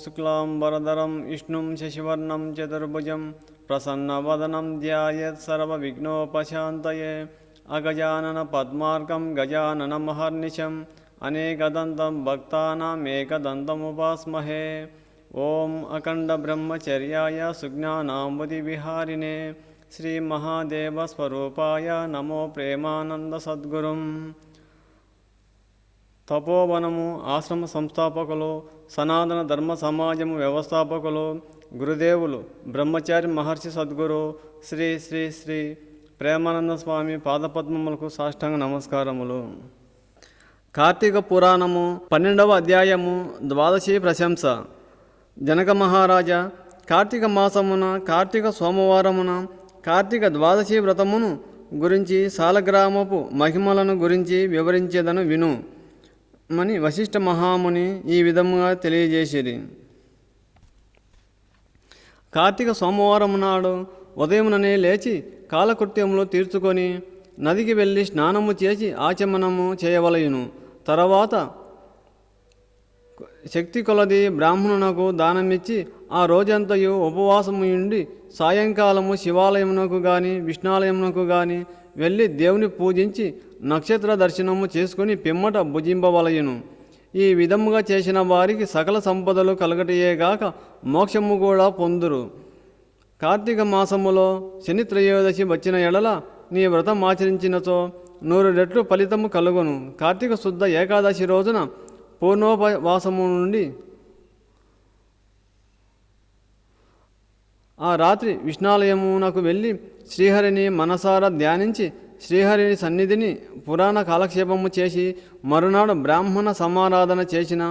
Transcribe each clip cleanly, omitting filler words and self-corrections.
శుక్లాంబరధరం విష్ణుం శశివర్ణం చతుర్భుజం ప్రసన్నవదనం ధ్యాయేత్ సర్వవిఘ్నోపశాంతయే అగజానన పద్మార్కం గజాననమహర్నిశం అనేకదంతం భక్తానామేకదంతముపాస్మహే. ఓం అఖండ బ్రహ్మచర్యాయ సుజ్ఞానాంబుధి విహారిణే శ్రీ మహాదేవ స్వరూపాయ నమో ప్రేమానంద సద్గురుం. తపోవనము ఆశ్రమ సంస్థాపకులు, సనాతన ధర్మ సమాజము వ్యవస్థాపకులు, గురుదేవులు బ్రహ్మచారి మహర్షి సద్గురు శ్రీ శ్రీ శ్రీ ప్రేమానంద స్వామి పాదపద్మములకు సాష్టాంగ నమస్కారములు. కార్తీక పురాణము 12వ అధ్యాయము ద్వాదశి ప్రశంస. జనక మహారాజా, కార్తీక మాసమున కార్తీక సోమవారమున కార్తీక ద్వాదశి వ్రతమును గురించి సాలగ్రామపు మహిమలను గురించి వివరించేదను విను మని వశిష్ఠ మహాముని ఈ విధముగా తెలియజేసిరి. కార్తీక సోమవారం నాడు ఉదయముననే లేచి కాలకృత్యములు తీర్చుకొని నదికి వెళ్ళి స్నానము చేసి ఆచమనము చేయవలయును. తర్వాత శక్తి కొలది బ్రాహ్మణునకు దానమిచ్చి ఆ రోజంతయు ఉపవాసము ఉండి సాయంకాలము శివాలయమునకు గాని విష్ణాలయమునకు గాని వెళ్ళి దేవుని పూజించి నక్షత్ర దర్శనము చేసుకుని పిమ్మట భుజింపవలయును. ఈ విధముగా చేసిన వారికి సకల సంపదలు కలగటయేగాక మోక్షము కూడా పొందురు. కార్తీక మాసములో శని త్రయోదశి వచ్చిన ఎడల నీ వ్రతం ఆచరించినచో 100 రెట్లు ఫలితము కలుగును. కార్తీక శుద్ధ ఏకాదశి రోజున పూర్ణోపవాసము నుండి ఆ రాత్రి విష్ణాలయమునకు వెళ్ళి శ్రీహరిని మనసారా ధ్యానించి శ్రీహరిని సన్నిధిని పురాణ కాలక్షేపము చేసి మరునాడు బ్రాహ్మణ సమారాధన చేసిన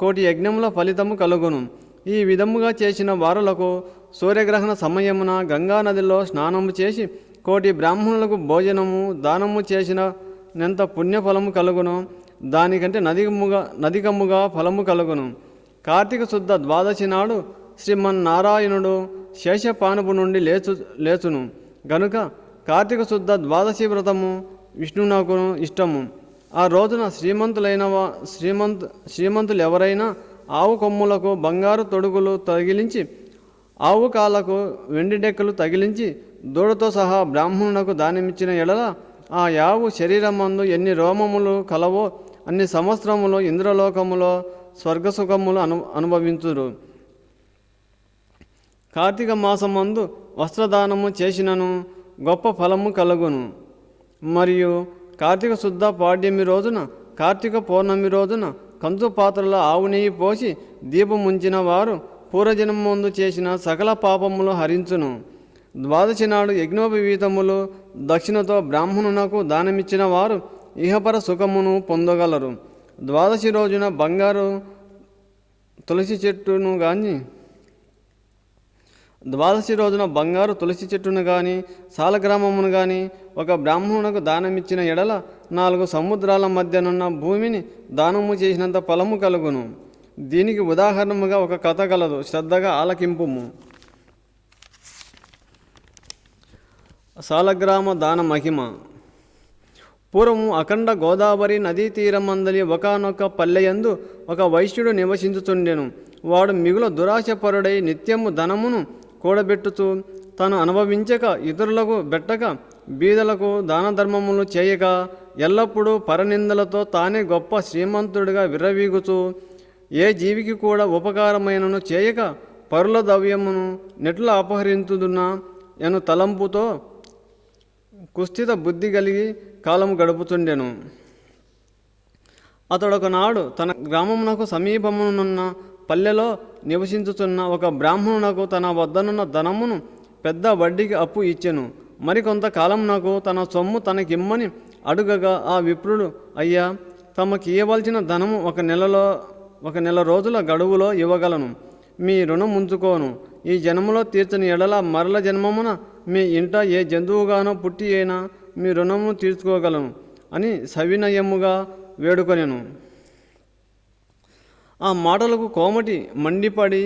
1,000,000 యజ్ఞముల ఫలితము కలుగును. ఈ విధముగా చేసిన వారులకు సూర్యగ్రహణ సమయమున గంగానదిలో స్నానము చేసి 1,000,000 బ్రాహ్మణులకు భోజనము దానము చేసిన నెంత పుణ్యఫలము కలుగును. దానికంటే నదికముగా ఫలము కలుగును. కార్తీక శుద్ధ ద్వాదశి నాడు శ్రీమన్నారాయణుడు శేషపానుపు నుండి లేచును గనుక కార్తీక శుద్ధ ద్వాదశి వ్రతము విష్ణునకు ఇష్టము. ఆ రోజున శ్రీమంతులు ఎవరైనా ఆవు కొమ్ములకు బంగారు తొడుగులు తగిలించి ఆవు కాళ్ళకు వెండి డెక్కలు తగిలించి దూడతో సహా బ్రాహ్మణునకు దానమిచ్చిన ఎడల ఆ యావు శరీరమందు ఎన్ని రోమములు కలవో అన్ని సంవత్సరములు ఇంద్రలోకములో స్వర్గసుఖములు అనుభవించురు. కార్తీక మాసమందు వస్త్రదానము చేసినను గొప్ప ఫలము కలుగును. మరియు కార్తీక శుద్ధ పాడ్యమి రోజున కార్తీక పౌర్ణమి రోజున కంచు పాత్రల ఆవు నెయ్యి పోసి దీపముంచిన వారు పూర్వజన్మందు చేసిన సకల పాపములు హరించును. ద్వాదశి నాడు యజ్ఞోపవీతములు దక్షిణతో బ్రాహ్మణునకు దానమిచ్చిన వారు ఇహపర సుఖమును పొందగలరు. ద్వాదశి రోజున బంగారు తులసి చెట్టును కానీ సాలగ్రామమును కానీ ఒక బ్రాహ్మణునకు దానమిచ్చిన ఎడల 4 సముద్రాల మధ్యనున్న భూమిని దానము చేసినంత ఫలము కలుగును. దీనికి ఉదాహరణముగా ఒక కథ కలదు, శ్రద్ధగా ఆలకింపుము. సాలగ్రామ దాన మహిమ. పూర్వము అఖండ గోదావరి నదీ తీరమందలి ఒకానొక పల్లెయందు ఒక వైశ్యుడు నివసించుచుండెను. వాడు మిగుల దురాశపరుడై నిత్యము ధనమును కూడబెట్టుచు తాను అనుభవించక ఇతరులకు బెట్టక బీదలకు దాన ధర్మములు చేయక ఎల్లప్పుడూ పరనిందలతో తానే గొప్ప శ్రీమంతుడిగా విర్రవీగుచు ఏ జీవికి కూడా ఉపకారమైనను చేయక పరుల ద్రవ్యమును నెట్ల అపహరించుదున్నా ఎను తలంపుతో కుస్థిత బుద్ధి కలిగి కాలము గడుపుతుండెను. అతడొకనాడు తన గ్రామమునకు సమీపమునున్న పల్లెలో నివసించుచున్న ఒక బ్రాహ్మణునకు తన వద్దనున్న ధనమును పెద్ద వడ్డీకి అప్పు ఇచ్చెను. మరికొంతకాలమునకు తన సొమ్ము తనకిమ్మని అడుగగా ఆ విప్రుడు, అయ్యా, తమకి ఇవ్వవలసిన ధనము ఒక నెల రోజుల గడువులో ఇవ్వగలను. మీ రుణం ఉంచుకోను. ఈ జన్మలో తీర్చని ఎడల మరల జన్మమున మీ ఇంట ఏ జంతువుగానో పుట్టి అయినా మీ రుణమును తీర్చుకోగలను అని సవినయముగా వేడుకొనెను. ఆ మాటలకు కోమటి మండిపడి,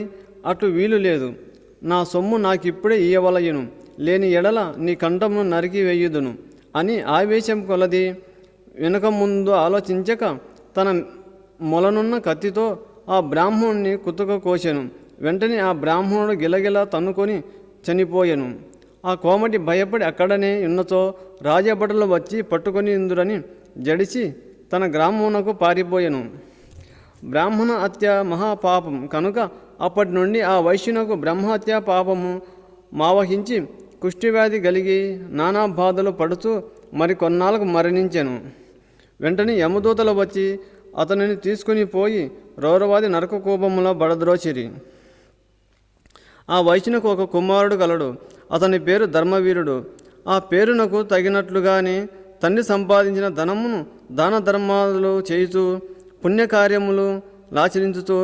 అటు వీలు లేదు, నా సొమ్ము నాకిప్పుడే ఇయ్యవలయును, లేని ఎడల నీ కంఠమును నరికి వేయుదును అని ఆవేశం కొలది వెనుక ముందు ఆలోచించక తన మొలనున్న కత్తితో ఆ బ్రాహ్మణుని కుతుక కోసెను. వెంటనే ఆ బ్రాహ్మణుడు గిలగిల తన్నుకొని చనిపోయెను. ఆ కోమటి భయపడి అక్కడనే ఉన్నచో రాజభటులు వచ్చి పట్టుకొని ఇందురని జడిసి తన గ్రామమునకు పారిపోయెను. బ్రాహ్మణ హత్య మహాపాపం కనుక అప్పటి నుండి ఆ వైశ్యునకు బ్రహ్మహత్య పాపము మావహించి కుష్ఠవ్యాధి కలిగి నానా బాధలు పడుతూ మరికొన్నాళ్ళకు మరణించెను. వెంటనే యమదూతలు వచ్చి అతనిని తీసుకుని పోయి రౌరవాది నరకకూపములో బడద్రోచిరి. ఆ వైశ్యునకు ఒక కుమారుడు కలడు. అతని పేరు ధర్మవీరుడు. ఆ పేరునకు తగినట్లుగానే తండ్రి సంపాదించిన ధనమును దాన ధర్మాలు చేయుచూ పుణ్యకార్యములు లాచరించుతూ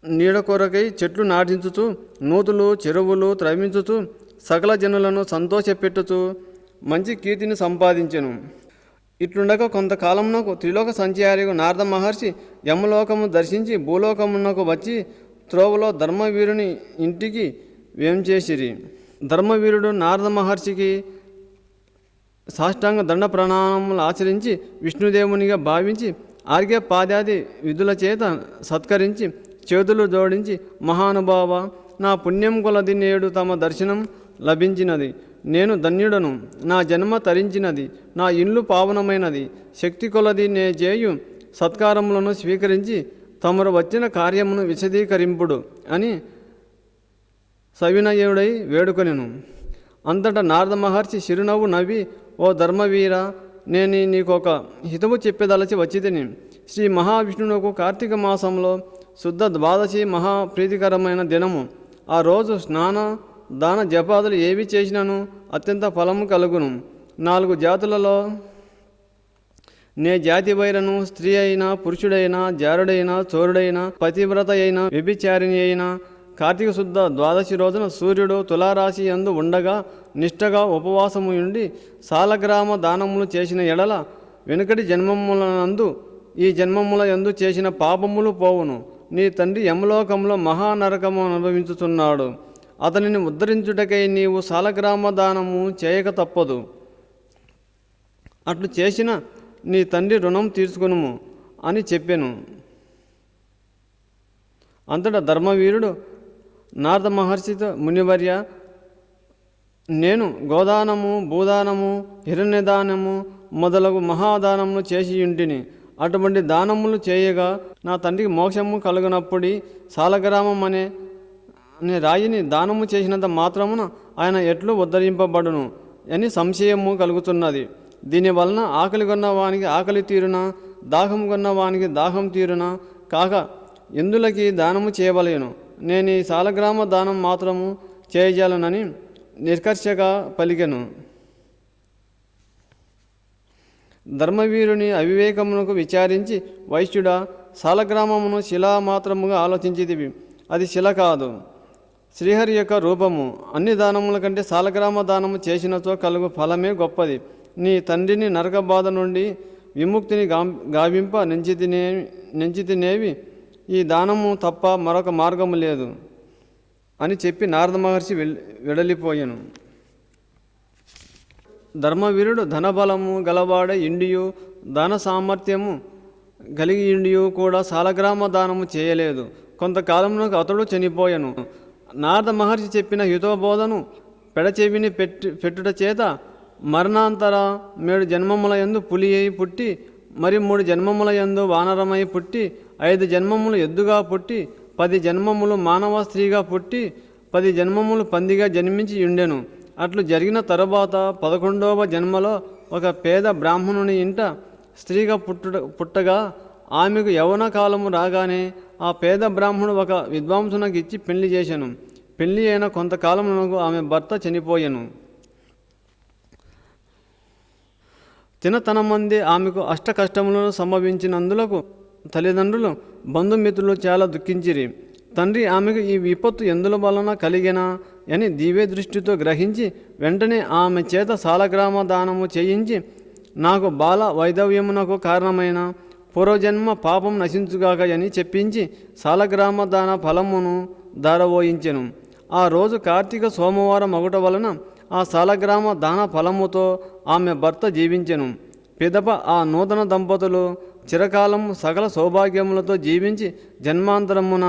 నీడ కొరకై చెట్లు నాటించుతూ నూతులు చెరువులు త్రవ్వించుతూ సకల జనులను సంతోషపెట్టుతూ మంచి కీర్తిని సంపాదించెను. ఇట్లుండగా కొంతకాలమునకు త్రిలోక సంచారి నారద మహర్షి యమలోకము దర్శించి భూలోకమునకు వచ్చి త్రోవలో ధర్మవీరుని ఇంటికి వేంచేసిరి. ధర్మవీరుడు నారద మహర్షికి సాష్టాంగ దండ ప్రణామములు ఆచరించి విష్ణుదేవునిగా భావించి ఆర్ఘ్య పాదాది విధుల చేత సత్కరించి చేతులు జోడించి, మహానుభావ, నా పుణ్యం కొలది నేడు తమ దర్శనం లభించినది. నేను ధన్యుడను. నా జన్మ తరించినది. నా ఇల్లు పావనమైనది. శక్తి కొలది నే చేయు సత్కారములను స్వీకరించి తమరు వచ్చిన కార్యమును విశదీకరింపుడు అని సవినయుడై వేడుకొనెను. అంతటా నారద మహర్షి చిరునవ్వు నవ్వి, ఓ ధర్మవీర, నేను నీకొక హితవు చెప్పేదలచి వచ్చితిని. శ్రీ మహావిష్ణువునకు కార్తీక మాసంలో శుద్ధ ద్వాదశి మహాప్రీతికరమైన దినము. ఆ రోజు స్నాన దాన జపాదులు ఏవి చేసినను అత్యంత ఫలము కలుగును. 4 జాతులలో నే జాతి వైరను, స్త్రీ అయినా, పురుషుడైనా, జారుడైనా, చోరుడైనా, పతివ్రత అయినా, వ్యభిచారిణి అయినా కార్తీక శుద్ధ ద్వాదశి రోజున సూర్యుడు తులారాశి యందు ఉండగా నిష్టగా ఉపవాసము ఉండి సాలగ్రామ దానములు చేసిన ఎడల వెనుకటి జన్మములనందు ఈ జన్మముల యందు చేసిన పాపములు పోవును. నీ తండ్రి యమలోకంలో మహానరకము అనుభవించుతున్నాడు. అతనిని ఉద్ధరించుటకై నీవు సాలగ్రామ దానము చేయక తప్పదు. అట్లు చేసిన నీ తండ్రి రుణం తీర్చుకొనుము అని చెప్పెను. అంతటా ధర్మవీరుడు నారద మహర్షితో, మునివర్య, నేను గోదానము, భూదానము, హిరణ్యదానము మొదలగు మహాదానములు చేసి ఉంటిని. అటువంటి దానములు చేయగా నా తండ్రికి మోక్షము కలుగునప్పుడు సాలగ్రామం అనే రాయిని దానము చేసినంత మాత్రమున ఆయన ఎట్లు ఉద్ధరింపబడును అని సంశయము కలుగుతున్నది. దీనివలన ఆకలి కొన్న వానికి ఆకలి తీరునా, దాహం కొన్న వానికి దాహం తీరునా కాక ఎందులకి దానము చేయవలేను. నేను ఈ సాలగ్రామ దానం మాత్రము చేయజాలనని నిష్కర్షగా పలికెను. ధర్మవీరుని అవివేకమునకు విచారించి, వైశ్యుడా, సాలగ్రామమును శిలా మాత్రముగా ఆలోచించితివి. అది శిల కాదు, శ్రీహరి యొక్క రూపము. అన్ని దానముల కంటే సాలగ్రామ దానము చేసినచో కలుగు ఫలమే గొప్పది. నీ తండ్రిని నరక బాధ నుండి విముక్తిని గావింప నెంచితినేవి ఈ దానము తప్ప మరొక మార్గము లేదు అని చెప్పి నారద మహర్షి వెడలిపోయాను. ధర్మవీరుడు ధనబలము గలవాడే ఇండియు, ధన సామర్థ్యము కలిగి ఇండియు కూడా సాలగ్రామ దానము చేయలేదు. కొంతకాలంలో అతడు చనిపోయాను. నారద మహర్షి చెప్పిన హితోబోధను పెడచెవిని పెట్టుట చేత మరణాంతర 7 జన్మముల యందు పులి అయి పుట్టి, మరి 3 జన్మముల యందు వానరమై పుట్టి, 5 జన్మములు ఎద్దుగా పుట్టి, 10 జన్మములు మానవ స్త్రీగా పుట్టి, 10 జన్మములు పందిగా జన్మించి ఉండెను. అట్లు జరిగిన తరువాత 11వ జన్మలో ఒక పేద బ్రాహ్మణుని ఇంట స్త్రీగా పుట్టగా ఆమెకు యవ్వన కాలము రాగానే ఆ పేద బ్రాహ్మణుడు ఒక విద్వాంసునకు ఇచ్చి పెళ్లి చేశాను. పెళ్లి అయిన కొంతకాలమునకు ఆమె భర్త చనిపోయాను. తినతనమంది ఆమెకు అష్ట కష్టములను సంభవించినందులకు తల్లిదండ్రులు, బంధుమిత్రులు చాలా దుఃఖించిరి. తండ్రి ఆమెకు ఈ విపత్తు ఎందుల వలన కలిగినా అని దివ్య దృష్టితో గ్రహించి వెంటనే ఆమె చేత సాలగ్రామ దానము చేయించి, నాకు బాల వైధవ్యమునకు కారణమైన పూర్వజన్మ పాపం నశించుగాక అని చెప్పించి సాలగ్రామ దాన ఫలమును దారవోయించెను. ఆ రోజు కార్తీక సోమవారం మగుట వలన ఆ సాలగ్రామ దాన ఫలముతో ఆమె భర్త జీవించెను. పిదప ఆ నూతన దంపతులు చిరకాలము సకల సౌభాగ్యములతో జీవించి జన్మాంతరమున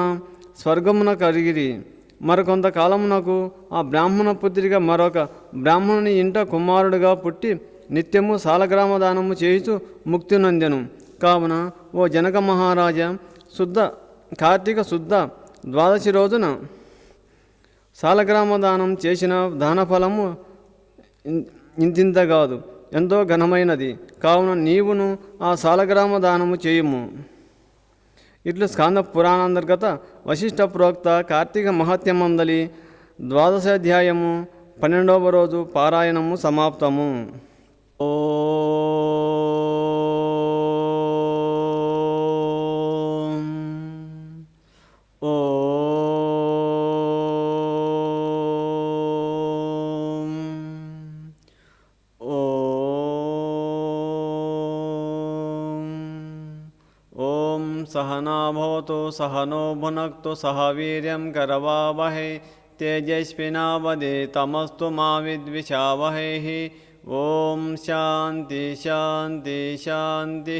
స్వర్గమున కలిగిరి. మరికొంతకాలమునకు ఆ బ్రాహ్మణ పుత్రిక మరొక బ్రాహ్మణుని ఇంట కుమారుడుగా పుట్టి నిత్యము సాలగ్రామ దానము చేయుచు ముక్తి నొందెను. కావున ఓ జనక మహారాజా, కార్తీక శుద్ధ ద్వాదశి రోజున సాలగ్రామ దానం చేసిన దానఫలము ఇంతింత కాదు, ఎంతో ఘనమైనది. కావున నీవును ఆ సాలగ్రామ దానము చేయుము. ఇట్లు స్కాంద పురాణాంతర్గత వశిష్ఠ ప్రోక్త కార్తీక మహత్యమందలి 12వ అధ్యాయము 12వ రోజు పారాయణము సమాప్తము. सहना भवतु सहनो भुनक्तु सह वीर्यं करवावहै तेजस्विनावधीतमस्तु मा विद्विषावहैः। ओम शांति शांति शांति।